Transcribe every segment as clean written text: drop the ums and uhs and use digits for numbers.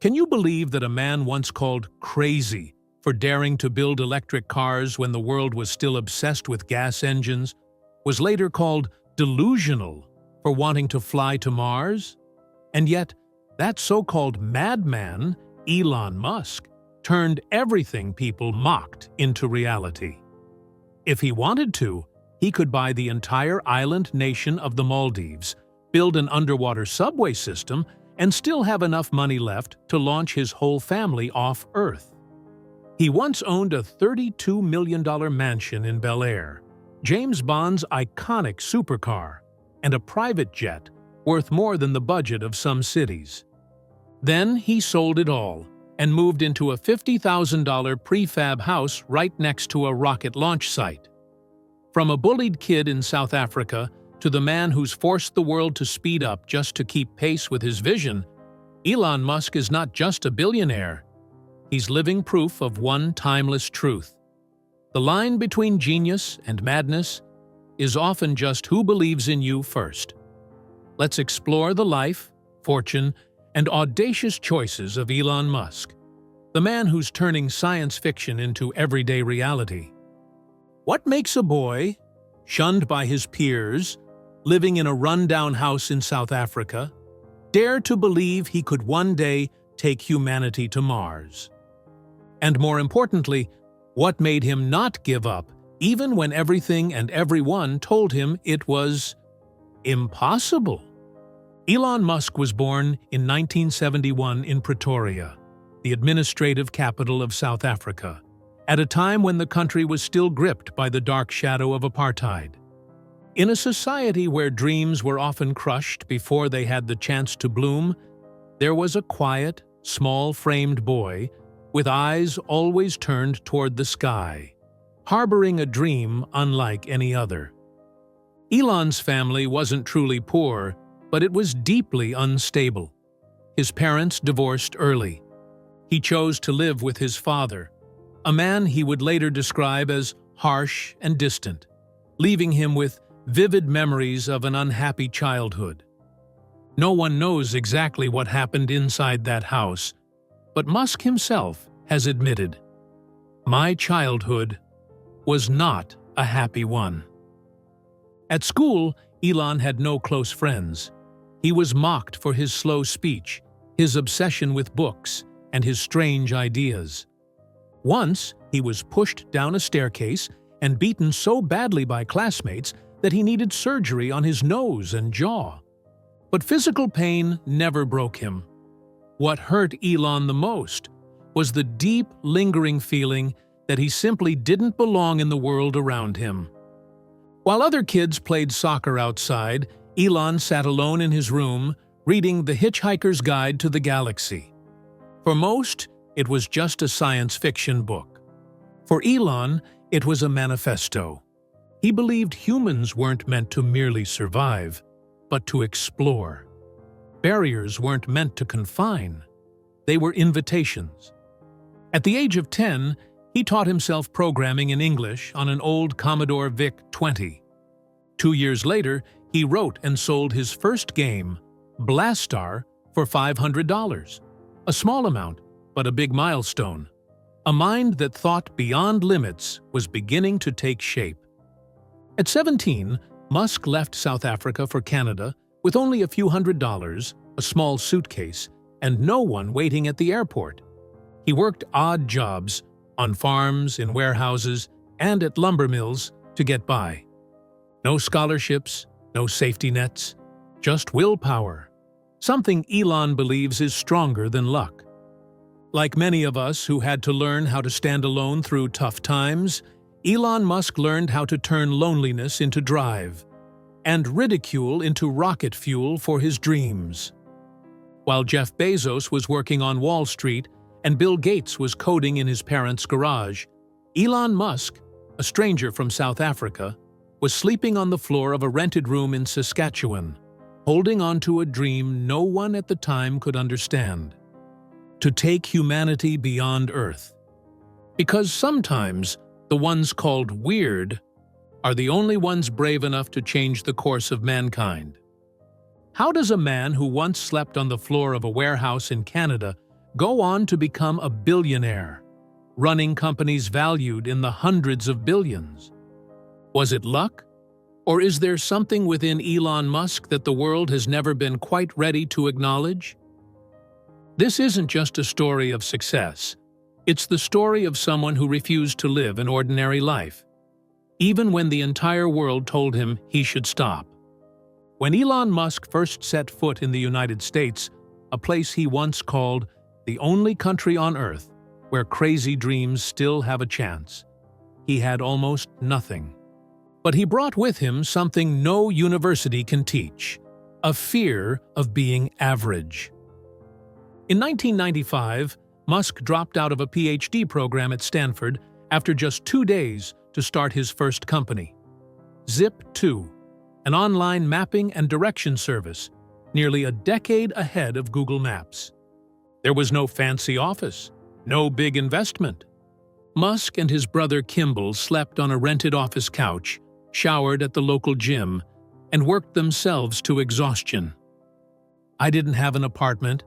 Can you believe that a man once called crazy for daring to build electric cars when the world was still obsessed with gas engines was later called delusional for wanting to fly to Mars? And yet, that so-called madman, Elon Musk, turned everything people mocked into reality. If he wanted to, he could buy the entire island nation of the Maldives, build an underwater subway system, and still have enough money left to launch his whole family off Earth. He once owned a $32 million mansion in Bel Air, James Bond's iconic supercar, and a private jet worth more than the budget of some cities. Then he sold it all and moved into a $50,000 prefab house right next to a rocket launch site. From a bullied kid in South Africa to the man who's forced the world to speed up just to keep pace with his vision, Elon Musk is not just a billionaire. He's living proof of one timeless truth. The line between genius and madness is often just who believes in you first. Let's explore the life, fortune, and audacious choices of Elon Musk, the man who's turning science fiction into everyday reality. What makes a boy, shunned by his peers, living in a rundown house in South Africa, dare to believe he could one day take humanity to Mars? And more importantly, what made him not give up even when everything and everyone told him it was impossible? Elon Musk was born in 1971 in Pretoria, the administrative capital of South Africa, at a time when the country was still gripped by the dark shadow of apartheid. In a society where dreams were often crushed before they had the chance to bloom, there was a quiet, small-framed boy with eyes always turned toward the sky, harboring a dream unlike any other. Elon's family wasn't truly poor, but it was deeply unstable. His parents divorced early. He chose to live with his father, a man he would later describe as harsh and distant, leaving him with vivid memories of an unhappy childhood. No one knows exactly what happened inside that house, but Musk himself has admitted, "My childhood was not a happy one." At school, Elon had no close friends. He was mocked for his slow speech, his obsession with books, and his strange ideas. Once, he was pushed down a staircase and beaten so badly by classmates that he needed surgery on his nose and jaw. But physical pain never broke him. What hurt Elon the most was the deep, lingering feeling that he simply didn't belong in the world around him. While other kids played soccer outside, Elon sat alone in his room, reading The Hitchhiker's Guide to the Galaxy. For most, it was just a science fiction book. For Elon, it was a manifesto. He believed humans weren't meant to merely survive, but to explore. Barriers weren't meant to confine. They were invitations. At the age of 10, he taught himself programming in English on an old Commodore VIC-20. 2 years later, he wrote and sold his first game, Blastar, for $500. A small amount, but a big milestone. A mind that thought beyond limits was beginning to take shape. At 17, Musk left South Africa for Canada with only a few $100s, a small suitcase, and no one waiting at the airport. He worked odd jobs on farms, in warehouses, and at lumber mills to get by. No scholarships, no safety nets, just willpower, something Elon believes is stronger than luck. Like many of us who had to learn how to stand alone through tough times, Elon Musk learned how to turn loneliness into drive, and ridicule into rocket fuel for his dreams. While Jeff Bezos was working on Wall Street and Bill Gates was coding in his parents' garage, Elon Musk, a stranger from South Africa, was sleeping on the floor of a rented room in Saskatchewan, holding onto a dream no one at the time could understand: to take humanity beyond Earth. Because sometimes the ones called weird are the only ones brave enough to change the course of mankind. How does a man who once slept on the floor of a warehouse in Canada go on to become a billionaire, running companies valued in the hundreds of billions. Was it luck? Or is there something within Elon Musk that the world has never been quite ready to acknowledge? This isn't just a story of success. It's the story of someone who refused to live an ordinary life, even when the entire world told him he should stop. When Elon Musk first set foot in the United States, a place he once called the only country on Earth where crazy dreams still have a chance, he had almost nothing. But he brought with him something no university can teach: a fear of being average. In 1995, Musk dropped out of a PhD program at Stanford after just 2 days to start his first company, Zip2, an online mapping and direction service, nearly a decade ahead of Google Maps. There was no fancy office, no big investment. Musk and his brother Kimball slept on a rented office couch, showered at the local gym, and worked themselves to exhaustion. "I didn't have an apartment.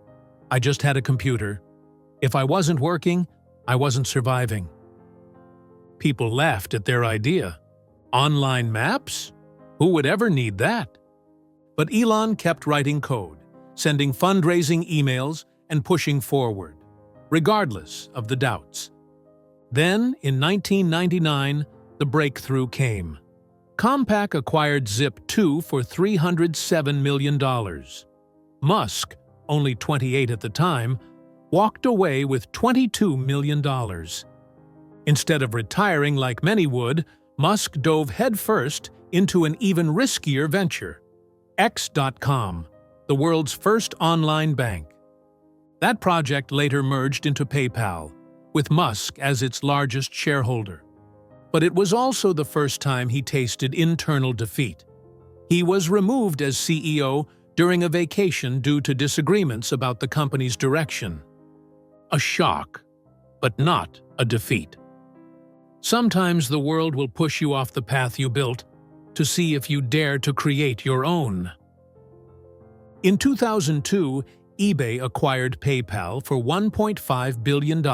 I just had a computer. If I wasn't working, I wasn't surviving." People laughed at their idea. Online maps? Who would ever need that? But Elon kept writing code, sending fundraising emails, and pushing forward, regardless of the doubts. Then, in 1999, the breakthrough came. Compaq acquired Zip2 for $307 million. Musk, only 28 at the time, walked away with $22 million. Instead of retiring like many would, Musk dove headfirst into an even riskier venture, X.com, the world's first online bank. That project later merged into PayPal, with Musk as its largest shareholder. But it was also the first time he tasted internal defeat. He was removed as CEO during a vacation due to disagreements about the company's direction. A shock, but not a defeat. Sometimes the world will push you off the path you built to see if you dare to create your own. In 2002, eBay acquired PayPal for $1.5 billion,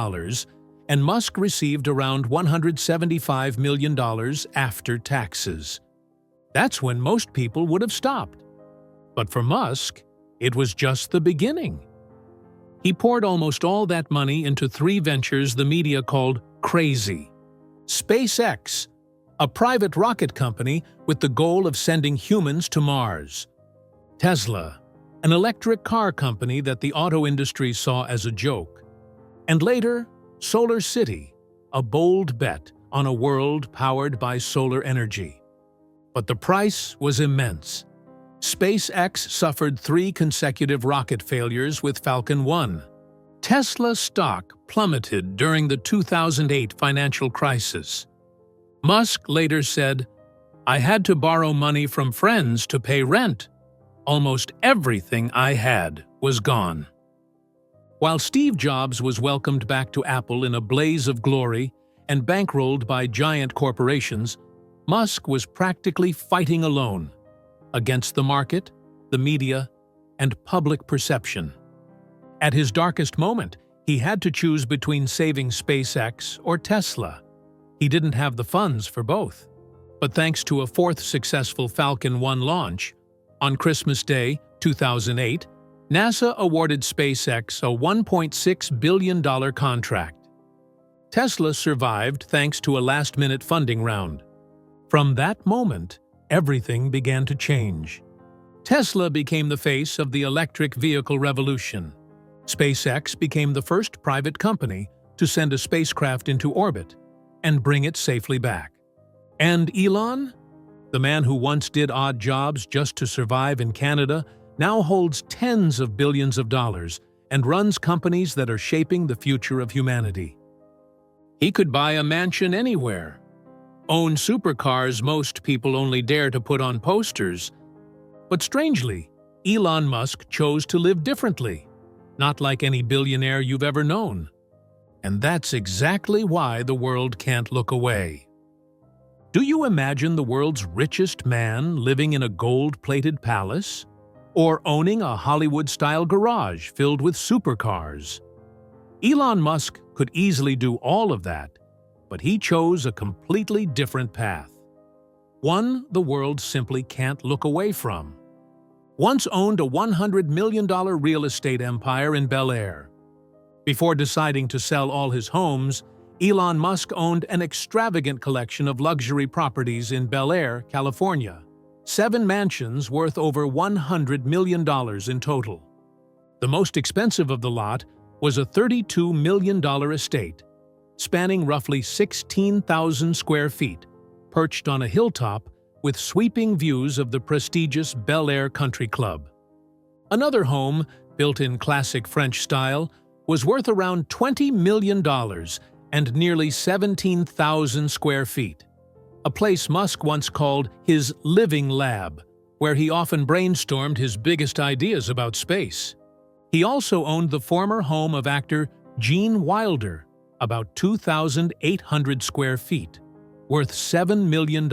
and Musk received around $175 million after taxes. That's when most people would have stopped. But for Musk, it was just the beginning. He poured almost all that money into 3 ventures the media called crazy. SpaceX, a private rocket company with the goal of sending humans to Mars. Tesla, an electric car company that the auto industry saw as a joke. And later, Solar City, a bold bet on a world powered by solar energy. But the price was immense. SpaceX suffered 3 consecutive rocket failures with Falcon 1. Tesla stock plummeted during the 2008 financial crisis. Musk later said, "I had to borrow money from friends to pay rent. Almost everything I had was gone." While Steve Jobs was welcomed back to Apple in a blaze of glory and bankrolled by giant corporations, Musk was practically fighting alone, against the market, the media, and public perception. At his darkest moment, he had to choose between saving SpaceX or Tesla. He didn't have the funds for both. But thanks to a 4th successful Falcon 1 launch, on Christmas Day, 2008, NASA awarded SpaceX a $1.6 billion contract. Tesla survived thanks to a last-minute funding round. From that moment, everything began to change. Tesla became the face of the electric vehicle revolution. SpaceX became the first private company to send a spacecraft into orbit and bring it safely back. And Elon, the man who once did odd jobs just to survive in Canada, now holds tens of billions of dollars and runs companies that are shaping the future of humanity. He could buy a mansion anywhere, own supercars most people only dare to put on posters. But strangely, Elon Musk chose to live differently, not like any billionaire you've ever known. And that's exactly why the world can't look away. Do you imagine the world's richest man living in a gold-plated palace? Or owning a Hollywood-style garage filled with supercars? Elon Musk could easily do all of that, but he chose a completely different path. One the world simply can't look away from. Once owned a $100 million real estate empire in Bel Air. Before deciding to sell all his homes, Elon Musk owned an extravagant collection of luxury properties in Bel Air, California. 7 mansions worth over $100 million in total. The most expensive of the lot was a $32 million estate, spanning roughly 16,000 square feet, perched on a hilltop with sweeping views of the prestigious Bel Air Country Club. Another home, built in classic French style, was worth around $20 million and nearly 17,000 square feet. A place Musk once called his living lab, where he often brainstormed his biggest ideas about space. He also owned the former home of actor Gene Wilder, about 2,800 square feet, worth $7 million.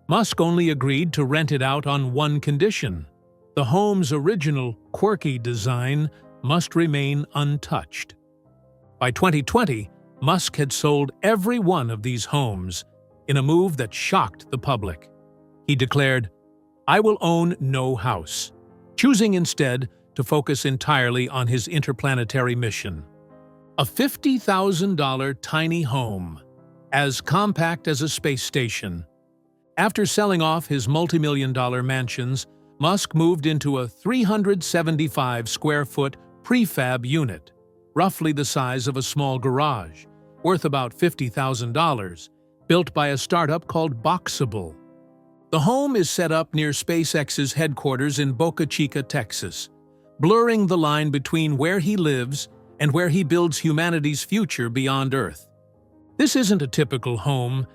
Musk only agreed to rent it out on one condition: the home's original, quirky design must remain untouched. By 2020, Musk had sold every one of these homes in a move that shocked the public. He declared, "I will own no house," choosing instead to focus entirely on his interplanetary mission. A $50,000 tiny home, as compact as a space station. After selling off his multi-million-dollar mansions, Musk moved into a 375-square-foot prefab unit, roughly the size of a small garage, worth about $50,000, built by a startup called Boxable. The home is set up near SpaceX's headquarters in Boca Chica, Texas, blurring the line between where he lives and where he builds humanity's future beyond Earth. This isn't a typical home.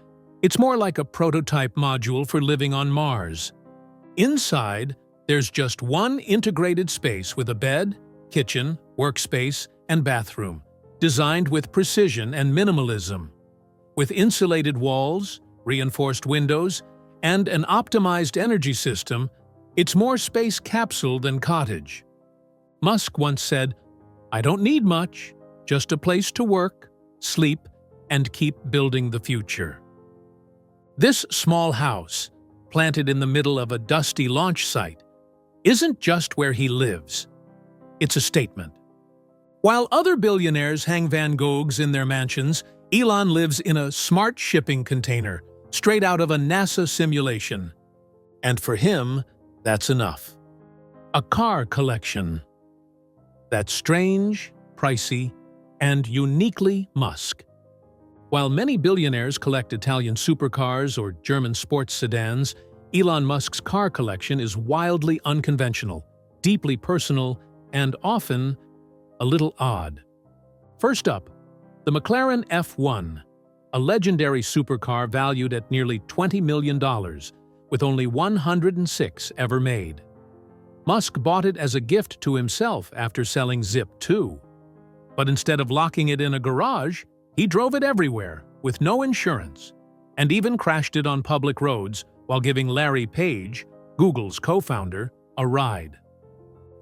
It's more like a prototype module for living on Mars. Inside, there's just one integrated space with a bed, kitchen, workspace, and bathroom, designed with precision and minimalism. With insulated walls, reinforced windows, and an optimized energy system, it's more space capsule than cottage. Musk once said, "I don't need much, just a place to work, sleep, and keep building the future." This small house, planted in the middle of a dusty launch site, isn't just where he lives. It's a statement. While other billionaires hang Van Goghs in their mansions, Elon lives in a smart shipping container, straight out of a NASA simulation. And for him, that's enough. A car collection. That's strange, pricey, and uniquely Musk. While many billionaires collect Italian supercars or German sports sedans, Elon Musk's car collection is wildly unconventional, deeply personal, and often a little odd. First up, the McLaren F1, a legendary supercar valued at nearly $20 million, with only 106 ever made. Musk bought it as a gift to himself after selling Zip 2. But instead of locking it in a garage, he drove it everywhere, with no insurance, and even crashed it on public roads while giving Larry Page, Google's co-founder, a ride.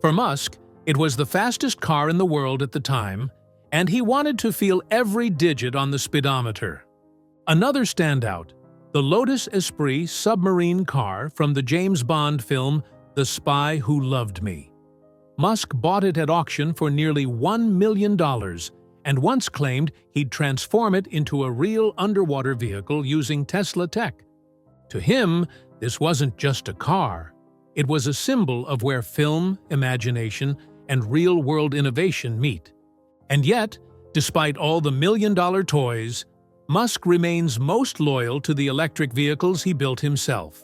For Musk, it was the fastest car in the world at the time, and he wanted to feel every digit on the speedometer. Another standout, the Lotus Esprit submarine car from the James Bond film The Spy Who Loved Me. Musk bought it at auction for nearly $1 million, and once claimed he'd transform it into a real underwater vehicle using Tesla tech. To him, this wasn't just a car. It was a symbol of where film, imagination, and real-world innovation meet. And yet, despite all the million-dollar toys, Musk remains most loyal to the electric vehicles he built himself.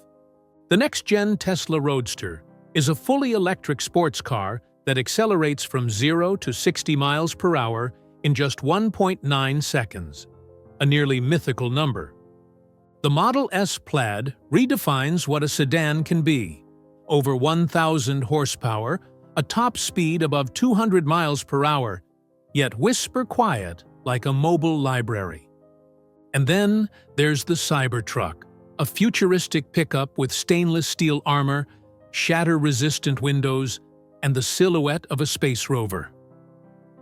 The next-gen Tesla Roadster is a fully electric sports car that accelerates from 0 to 60 miles per hour in just 1.9 seconds, a nearly mythical number. The Model S Plaid redefines what a sedan can be: over 1,000 horsepower, a top speed above 200 miles per hour, yet whisper quiet like a mobile library. And then there's the Cybertruck, a futuristic pickup with stainless steel armor, shatter-resistant windows, and the silhouette of a space rover.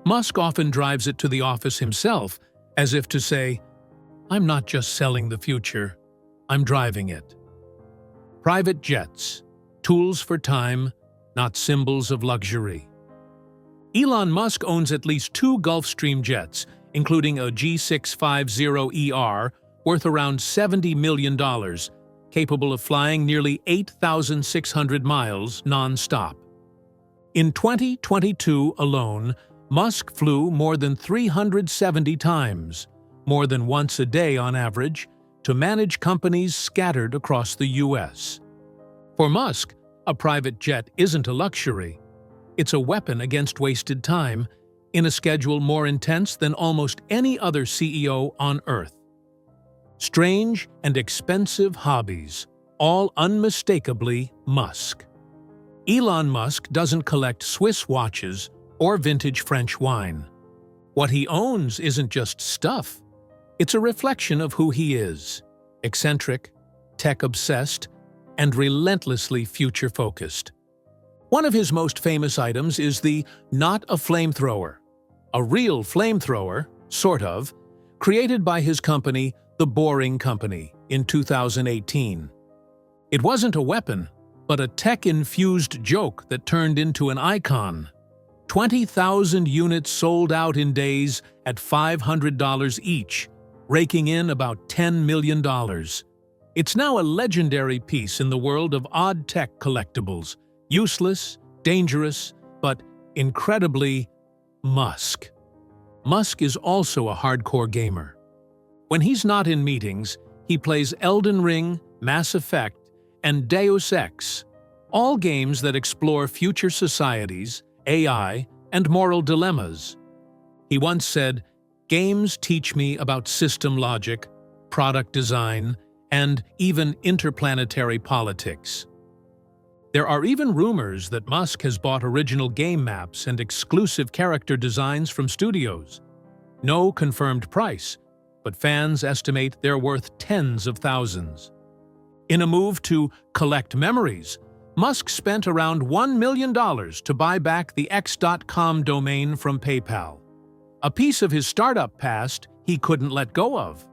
Musk often drives it to the office himself, as if to say, "I'm not just selling the future, I'm driving it." Private jets, tools for time, not symbols of luxury. Elon Musk owns at least 2 Gulfstream jets, including a G650ER worth around $70 million, capable of flying nearly 8,600 miles non-stop. In 2022 alone, Musk flew more than 370 times, more than once a day on average, to manage companies scattered across the U.S. For Musk, a private jet isn't a luxury. It's a weapon against wasted time, in a schedule more intense than almost any other CEO on Earth. Strange and expensive hobbies, all unmistakably Musk. Elon Musk doesn't collect Swiss watches or vintage French wine. What he owns isn't just stuff. It's a reflection of who he is: eccentric, tech-obsessed, and relentlessly future-focused. One of his most famous items is the "not a flamethrower," a real flamethrower, sort of, created by his company, The Boring Company, in 2018. It wasn't a weapon, but a tech-infused joke that turned into an icon. 20,000 units sold out in days at $500 each, raking in about $10 million. It's now a legendary piece in the world of odd tech collectibles, useless, dangerous, but incredibly Musk. Musk is also a hardcore gamer. When he's not in meetings, he plays Elden Ring, Mass Effect, and Deus Ex, all games that explore future societies, AI, and moral dilemmas. He once said, "Games teach me about system logic, product design, and even interplanetary politics." There are even rumors that Musk has bought original game maps and exclusive character designs from studios. No confirmed price, but fans estimate they're worth tens of thousands. In a move to collect memories, Musk spent around $1 million to buy back the X.com domain from PayPal, a piece of his startup past he couldn't let go of.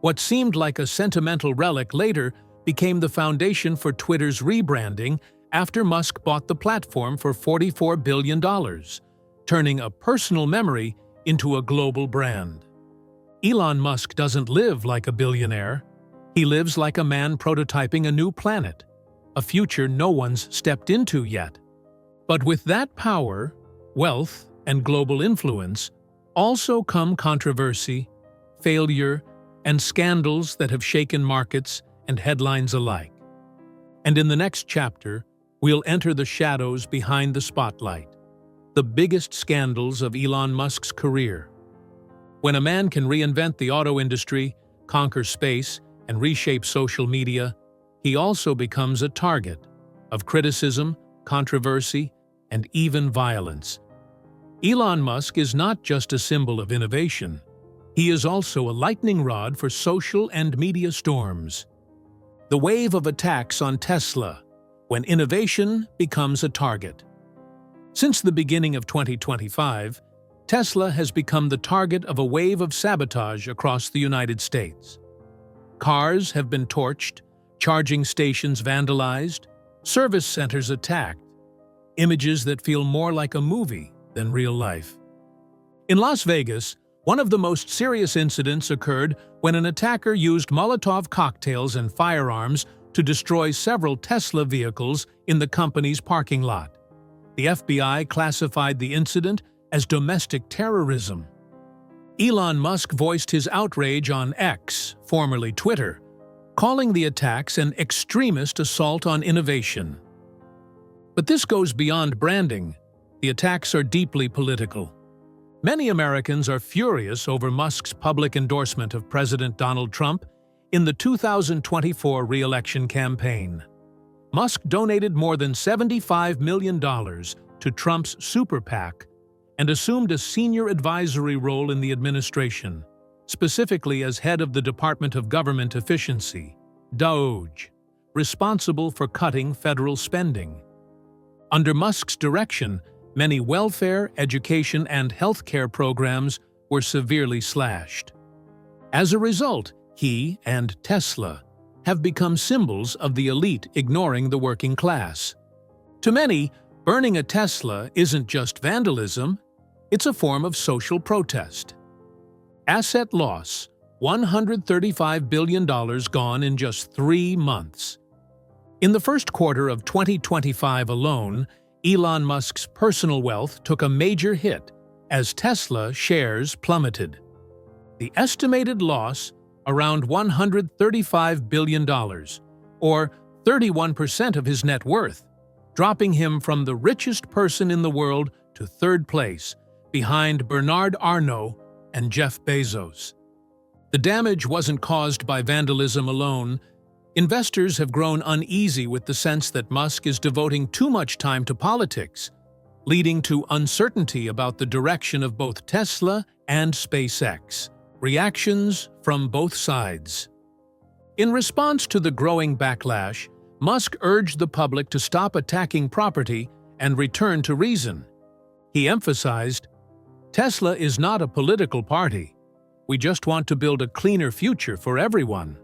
What seemed like a sentimental relic later became the foundation for Twitter's rebranding after Musk bought the platform for $44 billion, turning a personal memory into a global brand. Elon Musk doesn't live like a billionaire. He lives like a man prototyping a new planet, a future no one's stepped into yet. But with that power, wealth, and global influence also come controversy, failure, and scandals that have shaken markets and headlines alike. And in the next chapter, we'll enter the shadows behind the spotlight, the biggest scandals of Elon Musk's career. When a man can reinvent the auto industry, conquer space, and reshape social media, he also becomes a target of criticism, controversy, and even violence. Elon Musk is not just a symbol of innovation. He is also a lightning rod for social and media storms. The wave of attacks on Tesla, when innovation becomes a target. Since the beginning of 2025, Tesla has become the target of a wave of sabotage across the United States. Cars have been torched, charging stations vandalized, service centers attacked, images that feel more like a movie than real life. In Las Vegas, one of the most serious incidents occurred when an attacker used Molotov cocktails and firearms to destroy several Tesla vehicles in the company's parking lot. The FBI classified the incident as domestic terrorism. Elon Musk voiced his outrage on X, formerly Twitter, calling the attacks an extremist assault on innovation. But this goes beyond branding. The attacks are deeply political. Many Americans are furious over Musk's public endorsement of President Donald Trump in the 2024 re-election campaign. Musk donated more than $75 million to Trump's super PAC and assumed a senior advisory role in the administration, specifically as head of the Department of Government Efficiency, DOGE, responsible for cutting federal spending. Under Musk's direction, many welfare, education, and healthcare programs were severely slashed. As a result, he and Tesla have become symbols of the elite ignoring the working class. To many, burning a Tesla isn't just vandalism, it's a form of social protest. Asset loss: $135 billion gone in just 3 months. In the first quarter of 2025 alone, Elon Musk's personal wealth took a major hit as Tesla shares plummeted. The estimated loss, around $135 billion, or 31% of his net worth, dropping him from the richest person in the world to third place, behind Bernard Arnault and Jeff Bezos. The damage wasn't caused by vandalism alone. Investors have grown uneasy with the sense that Musk is devoting too much time to politics, leading to uncertainty about the direction of both Tesla and SpaceX. Reactions from both sides. In response to the growing backlash, Musk urged the public to stop attacking property and return to reason. He emphasized, "Tesla is not a political party. We just want to build a cleaner future for everyone."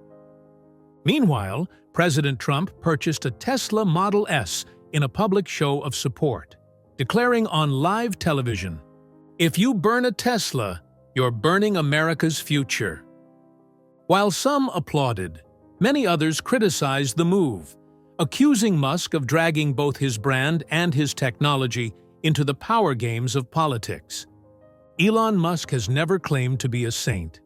Meanwhile, President Trump purchased a Tesla Model S in a public show of support, declaring on live television, "If you burn a Tesla, you're burning America's future." While some applauded, many others criticized the move, accusing Musk of dragging both his brand and his technology into the power games of politics. Elon Musk has never claimed to be a saint.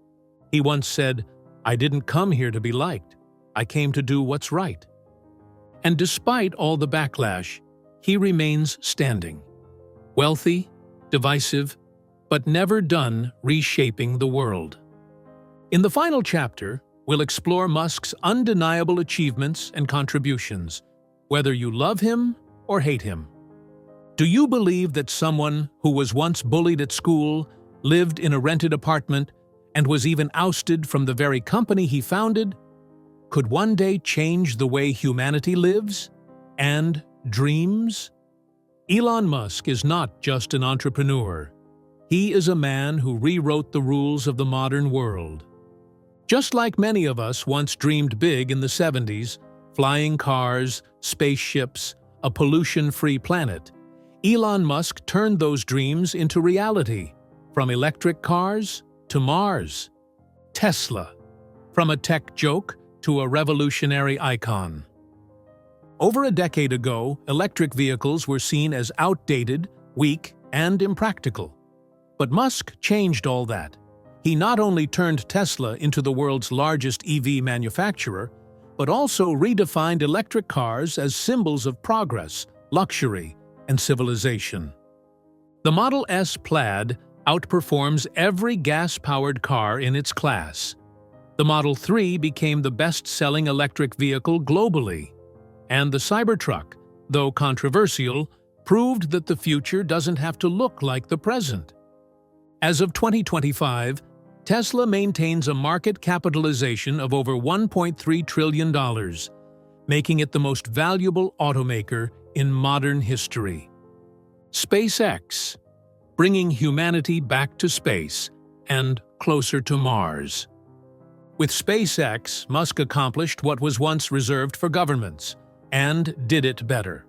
He once said, "I didn't come here to be liked. I came to do what's right." And despite all the backlash, he remains standing. Wealthy, divisive, but never done reshaping the world. In the final chapter, we'll explore Musk's undeniable achievements and contributions, whether you love him or hate him. Do you believe that someone who was once bullied at school, lived in a rented apartment, and was even ousted from the very company he founded, could one day change the way humanity lives and dreams? Elon Musk is not just an entrepreneur. He is a man who rewrote the rules of the modern world. Just like many of us once dreamed big in the 70s, flying cars, spaceships, a pollution-free planet, Elon Musk turned those dreams into reality, from electric cars to Mars. Tesla, from a tech joke to a revolutionary icon. Over a decade ago, electric vehicles were seen as outdated, weak, and impractical. But Musk changed all that. He not only turned Tesla into the world's largest EV manufacturer, but also redefined electric cars as symbols of progress, luxury, and civilization. The Model S Plaid outperforms every gas-powered car in its class. The Model 3 became the best-selling electric vehicle globally. And the Cybertruck, though controversial, proved that the future doesn't have to look like the present. As of 2025, Tesla maintains a market capitalization of over $1.3 trillion, making it the most valuable automaker in modern history. SpaceX, bringing humanity back to space and closer to Mars. With SpaceX, Musk accomplished what was once reserved for governments, and did it better.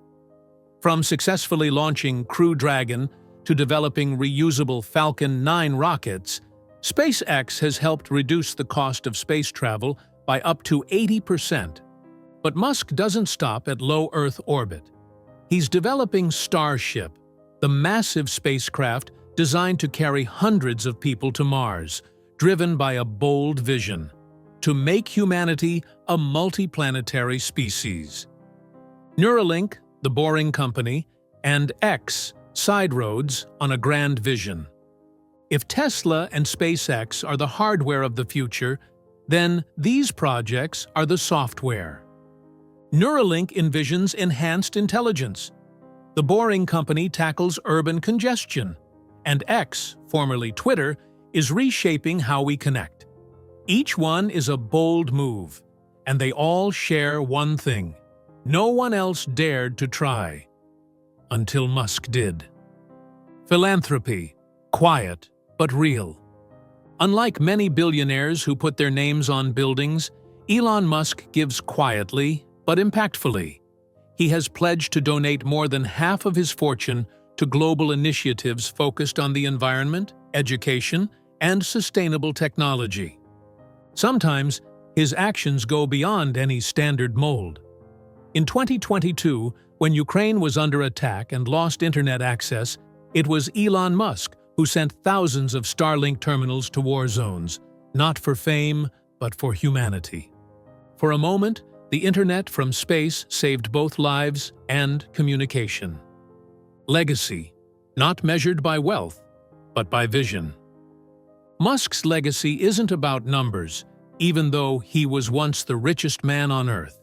From successfully launching Crew Dragon to developing reusable Falcon 9 rockets, SpaceX has helped reduce the cost of space travel by up to 80%. But Musk doesn't stop at low Earth orbit. He's developing Starship, the massive spacecraft designed to carry hundreds of people to Mars, driven by a bold vision: to make humanity a multiplanetary species. Neuralink, the Boring Company, and X, Side Roads, on a grand vision. If Tesla and SpaceX are the hardware of the future, then these projects are the software. Neuralink envisions enhanced intelligence. The Boring Company tackles urban congestion. And X, formerly Twitter, is reshaping how we connect. Each one is a bold move, and they all share one thing: no one else dared to try. Until Musk did. Philanthropy, quiet but real. Unlike many billionaires who put their names on buildings, Elon Musk gives quietly but impactfully. He has pledged to donate more than half of his fortune to global initiatives focused on the environment, education, and sustainable technology. Sometimes, his actions go beyond any standard mold. In 2022, when Ukraine was under attack and lost internet access, it was Elon Musk who sent thousands of Starlink terminals to war zones, not for fame, but for humanity. For a moment, the internet from space saved both lives and communication. Legacy, not measured by wealth, but by vision. Musk's legacy isn't about numbers, even though he was once the richest man on Earth.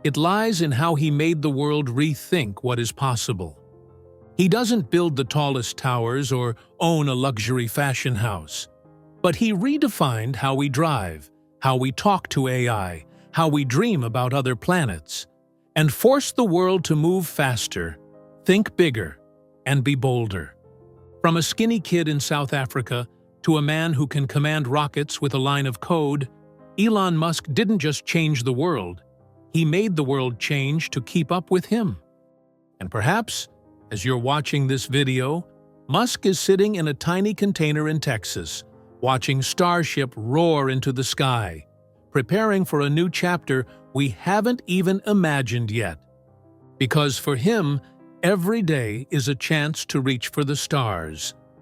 It lies in how he made the world rethink what is possible. He doesn't build the tallest towers or own a luxury fashion house, but he redefined how we drive, how we talk to AI, how we dream about other planets, and forced the world to move faster, think bigger, and be bolder. From a skinny kid in South Africa to a man who can command rockets with a line of code, Elon Musk didn't just change the world, he made the world change to keep up with him. And perhaps, as you're watching this video, Musk is sitting in a tiny container in Texas, watching Starship roar into the sky, preparing for a new chapter we haven't even imagined yet. Because for him, every day is a chance to reach for the stars.